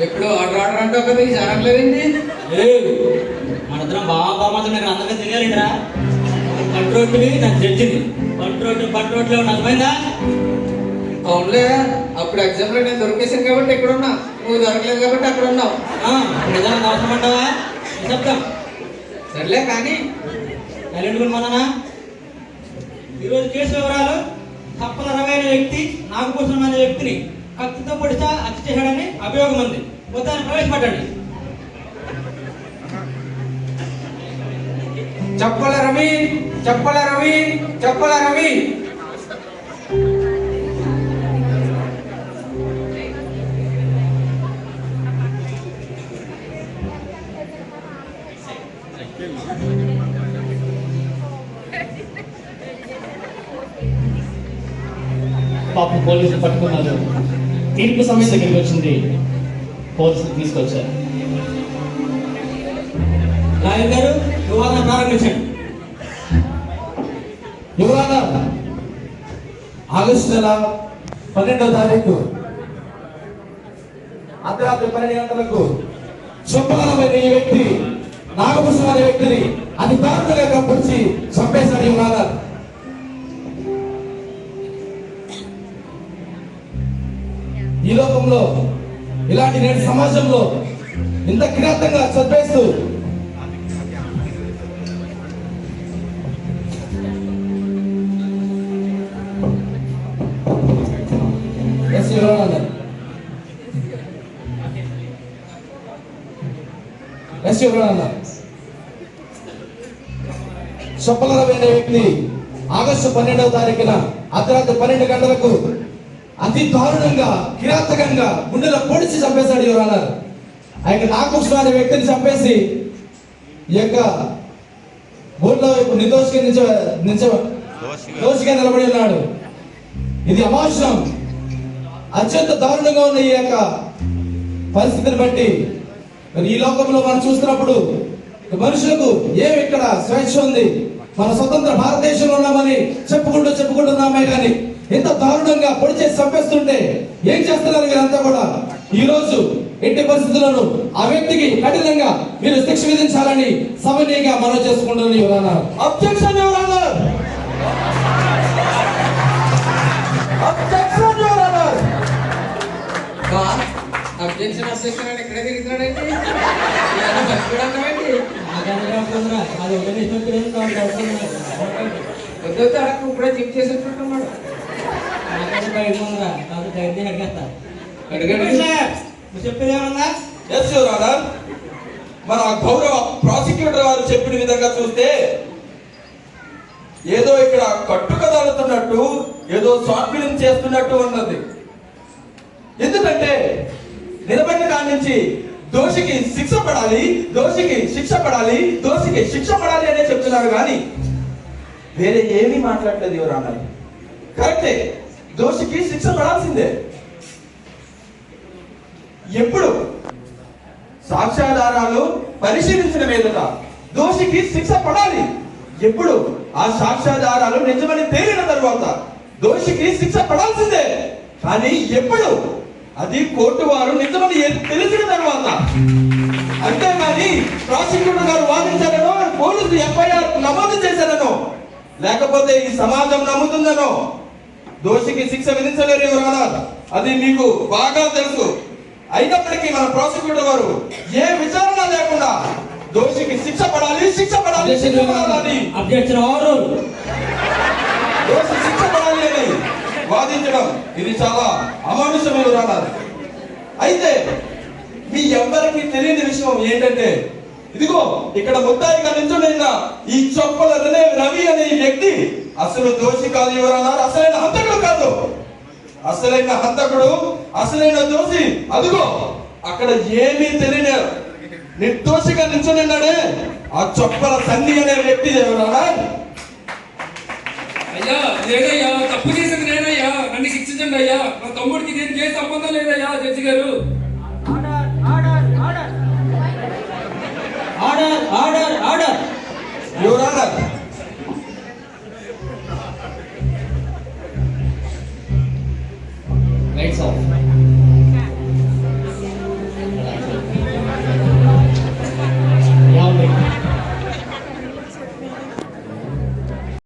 ఎప్పుడు order order అంటావు కదా ఈ జరగలేదండి. మనిద్దరం బాగా మాత్రం నాకు అందరికీ తెలియాలిరా. పట్టురోడ్డుని నాకు జడ్జిని పట్టురోడ్లో అర్థమైందా? అవునులే, అప్పుడు ఎగ్జామ్లో నేను దొరికేసాను కాబట్టి ఇక్కడ ఉన్నా, నువ్వు దొరకలేదు కాబట్టి అక్కడ ఉన్నావు. నిజంగా అవసరం అంటావా? చెప్తాం. సర్లే కానీ ఎల్లుండుకున్నానా? ఈరోజు కేసు వివరాలు: కప్పల రవి అనే వ్యక్తి నాగభూషణం అనే వ్యక్తిని కత్తితో పొడిచా హత్య చేశాడని అభియోగం ఉంది. మొత్తాన్ని ప్రవేశపెట్టండి. చెప్పల రవి, చెప్పల రవి, చెప్పల రవి. పాపం పోలీసులు పట్టుకున్నారు. తీర్పు సమయం దగ్గరికి వచ్చింది, పోలీసులు తీసుకొచ్చారు. లాయర్ గారు వివాదం ప్రారంభించండి. యువరానా, ఆగస్టు నెల 12వ తారీఖు అర్ధరాత్రి 12 గంటలకు శుభ్రమైన ఈ వ్యక్తి నాగభూషణం అనే వ్యక్తిని అతి దారుణంగా కప్పొచ్చి చంపేశాడు. యువరానా, ఈ లోకంలో ఇలాంటి నేటి సమాజంలో ఇంత కిరాతంగా చంపేస్తూ స్వప్నరవి అనే వ్యక్తి ఆగస్టు 12వ తారీఖున అర్ధరాత్రి 12 గంటలకు అతి దారుణంగా కిరాతకంగా గుండెలో పొడిచి చంపేశాడు. యువరానర్, ఆ యొక్క నాగభూషణం అనే వ్యక్తిని చంపేసి ఈ యొక్క బోర్డులో దోషిగా నిలబడి ఉన్నాడు. ఇది అమానుషం. అత్యంత దారుణంగా ఉన్న ఈ యొక్క పరిస్థితిని బట్టి మరి ఈ లోకంలో మనం చూస్తున్నప్పుడు మనుషులకు ఏమి ఇక్కడ స్వేచ్ఛ ఉంది, మన స్వతంత్ర భారతదేశంలో ఉన్నామని చెప్పుకుంటున్నామే కానీ ఇంత దారుణంగా పొడి చేసి చంపేస్తుంటే ఏం చేస్తున్నారు మీరంతా కూడా? ఈ రోజు ఎట్టి పరిస్థితులను ఆ వ్యక్తికి కఠినంగా మీరు శిక్ష విధించాలని సమన్వయంగా మనవి చేసుకుంటున్నాను. యువరానా, అబ్జెక్షన్ యువరానా, అబ్జెక్షన్ యువరానా. అబ్జెక్షన్ అబ్జెక్షన్ అని ఇక్కడే తిరుగుతున్నాడండి. వద్దు అడగ ఇప్పుడే జిమ్ చేసేట్టున్నాడు. చెప్పేది ఏమన్నా? ఎస్ యువర్ ఆనర్, మన గౌరవ ప్రాసిక్యూటర్ గారు చెప్పిన విధంగా చూస్తే ఏదో ఇక్కడ కట్టుకదాడుతున్నట్టు, ఏదో షార్ట్ ఫిలిం చేస్తున్నట్టు ఉన్నది. ఎందుకంటే నిలబడిన కాడి నుంచి దోషికి శిక్ష పడాలి, దోషికి శిక్ష పడాలి, దోషికి శిక్ష పడాలి అనే చెప్తున్నారు కానీ వేరే ఏమీ మాట్లాడలేదు. యువర్ ఆనర్, కరెక్టే, దోషికి శిక్ష పడాల్సిందే. ఎప్పుడు సాక్ష్యాధారాలు పరిశీలించిన మీదట దోషికి శిక్ష పడాలి. ఎప్పుడు ఆ సాక్ష్యాధారాలు నిజమని తేలిన తర్వాత దోషికి శిక్ష పడాల్సిందే. కానీ ఎప్పుడు అది కోర్టు వారు నిజమని తెలిసిన తర్వాత. అంతేగాని ప్రాసిక్యూటర్ గారు వాదించారనో, పోలీసులు ఎఫ్ఐఆర్ నమోదు చేశారనో, లేకపోతే ఈ సమాజం నమ్ముతుందనో దోషికి శిక్ష విధించలేరు. ఎవరన్నా అది మీకు బాగా తెలుసు. అయినప్పటికీ మన ప్రాసిక్యూటర్ గారు ఏ విచారణ లేకుండా దోషికి శిక్ష పడాలి, శిక్ష పడాలి, దోషి శిక్ష పడాలి అని వాదించడం ఇది చాలా అమానుషమైన రానారు. అయితే మీ ఎవ్వరికి తెలియని విషయం ఏంటంటే, ఇదిగో ఇక్కడ ముద్దాయిగా నిల్చున్న ఈ చొప్పల రవి అనే ఈ వ్యక్తి అసలు దోషి కాదు. ఎవరన్నారు? అసలైన హంతకుడు కాదు. అసలైన హంతకుడు, అసలైన దోషి అదిగో అక్కడ ఏమీ తెలియని నిర్దోషిగా నిల్చున్నాడే ఆ చొప్పల సంధి అనే వ్యక్తి. ఎవరన్నా? అయ్యా లేదయ్యా, తప్పు చేసింది నేనయ్యా, నన్ను శిక్షించండి అయ్యా. నా తమ్ముడికి దీనికి ఏ సంబంధం లేదయ్యా. జడ్జి గారు, order order order. Your honour,